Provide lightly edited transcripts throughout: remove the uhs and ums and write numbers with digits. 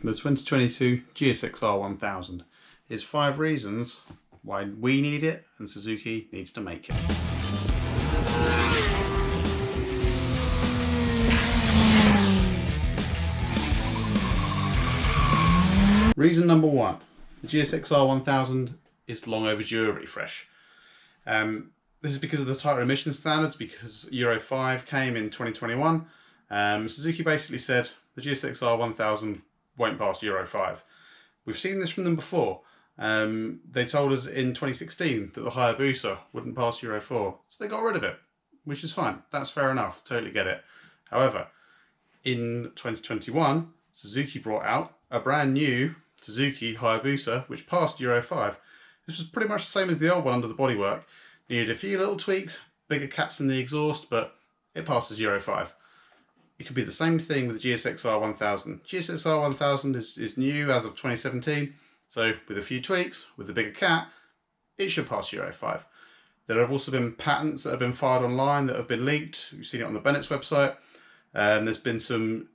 the 2022 GSXR1000. Here's 5 reasons why we need it and Suzuki needs to make it. Reason number 1, the GSXR1000 is long overdue a refresh. This is because of the tighter emission standards, because Euro 5 came in 2021. Suzuki basically said the GSXR1000 won't pass Euro 5. We've seen this from them before. They told us in 2016 that the Hayabusa wouldn't pass Euro 4, so they got rid of it, which is fine. That's fair enough, totally get it. However, in 2021, Suzuki brought out a brand new Suzuki Hayabusa, which passed Euro 5. This was pretty much the same as the old one under the bodywork. Needed a few little tweaks, bigger cats in the exhaust, but it passes Euro 5. It could be the same thing with the GSXR1000. GSXR1000 is new as of 2017, so with a few tweaks, with the bigger cat, it should pass Euro 5. There have also been patents that have been filed online that have been leaked. You've seen it on the Bennett's website. There's been some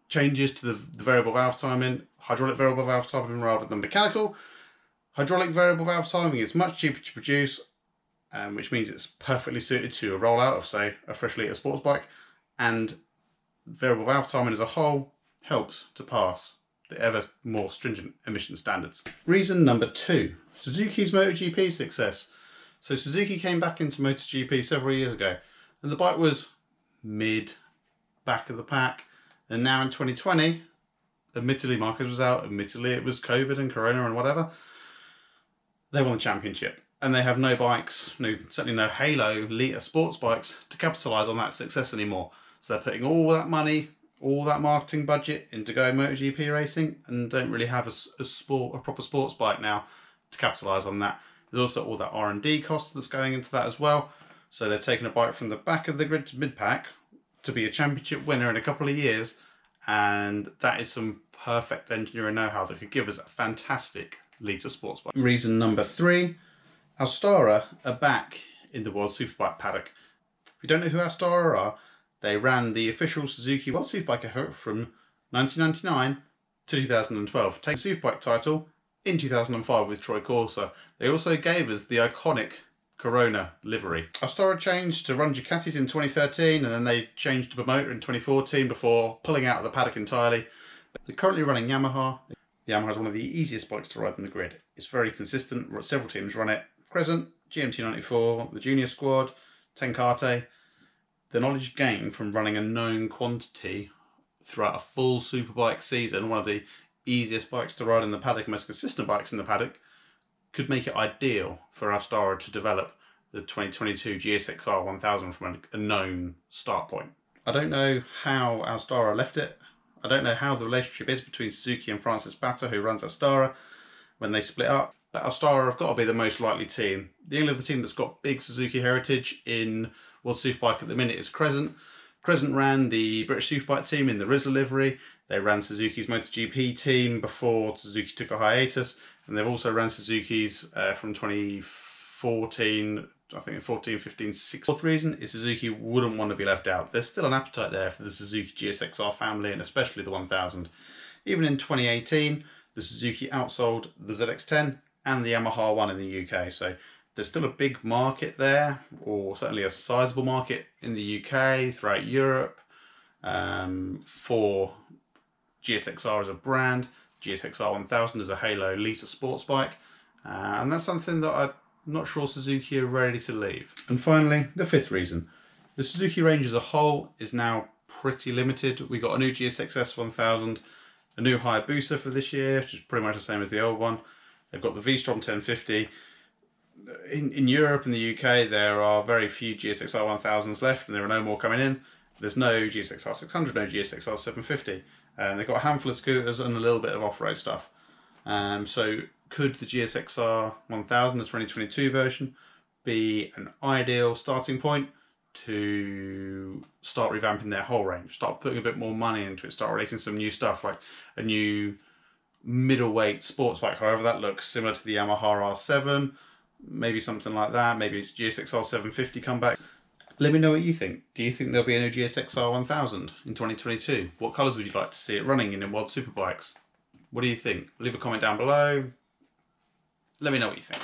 changes to the variable valve timing, hydraulic variable valve timing rather than mechanical. Hydraulic variable valve timing is much cheaper to produce, which means it's perfectly suited to a rollout of, say, a fresh litre sports bike, and variable valve timing as a whole helps to pass the ever more stringent emission standards. Reason number 2, Suzuki's Moto Gp Success. So Suzuki came back into Moto Gp several years ago, and the bike was mid, back of the pack, and now in 2020, admittedly Marquez was out, admittedly it was COVID and Corona and whatever, they won the championship. And they have no bikes, certainly no Halo litre sports bikes to capitalise on that success anymore. So they're putting all that money, all that marketing budget into going MotoGP racing, and don't really have a proper sports bike now to capitalise on that. There's also all that R&D cost that's going into that as well. So they're taking a bike from the back of the grid to mid-pack to be a championship winner in a couple of years, and that is some perfect engineering know-how that could give us a fantastic litre sports bike. Reason number 3, Astara are back in the World Superbike paddock. If you don't know who Astara are, they ran the official Suzuki World Superbike effort from 1999 to 2012. Take the Superbike title in 2005 with Troy Corsa. They also gave us the iconic Corona livery. Astara changed to run Ducatis in 2013, and then they changed to Moto in 2014 before pulling out of the paddock entirely. They're currently running Yamaha. The Yamaha is one of the easiest bikes to ride on the grid. It's very consistent. Several teams run it. Crescent, GMT94, the Junior Squad, Tenkate. The knowledge gained from running a known quantity throughout a full superbike season, one of the easiest bikes to ride in the paddock, most consistent bikes in the paddock, could make it ideal for Astara to develop the 2022 GSXR1000 from a known start point. I don't know how Astara left it. I don't know how the relationship is between Suzuki and Francis Batta, who runs Astara, when they split up. But Astara have got to be the most likely team. The only other team that's got big Suzuki heritage in World Superbike at the minute is Crescent. Crescent ran the British Superbike team in the Rizla livery. They ran Suzuki's MotoGP team before Suzuki took a hiatus, and they've also ran Suzuki's from 2014, I think 14, 15, 16. Fourth reason is Suzuki wouldn't want to be left out. There's still an appetite there for the Suzuki GSXR family, and especially the 1000. Even in 2018, the Suzuki outsold the ZX10 and the Yamaha one in the UK. So there's still a big market there, or certainly a sizable market in the UK, throughout Europe, for GSXR as a brand, GSXR1000 as a Halo litre sports bike, and that's something that I'm not sure Suzuki are ready to leave. And finally, the 5th reason. The Suzuki range as a whole is now pretty limited. We got a new GSX-S1000, a new Hayabusa for this year, which is pretty much the same as the old one. They've got the V-Strom 1050. In Europe and the UK, there are very few GSXR1000s left, and there are no more coming in. There's no GSXR600, no GSXR750. And they've got a handful of scooters and a little bit of off-road stuff. So could the GSXR1000, the 2022 version, be an ideal starting point to start revamping their whole range, start putting a bit more money into it, start releasing some new stuff, like a new middleweight sports bike, however that looks, similar to the Yamaha R7, maybe something like that, maybe GSXR 750 come back. Let me know what you think. Do you think there'll be a new GSXR 1000 in 2022? What colours would you like to see it running in World Superbikes? What do you think? Leave a comment down below. Let me know what you think.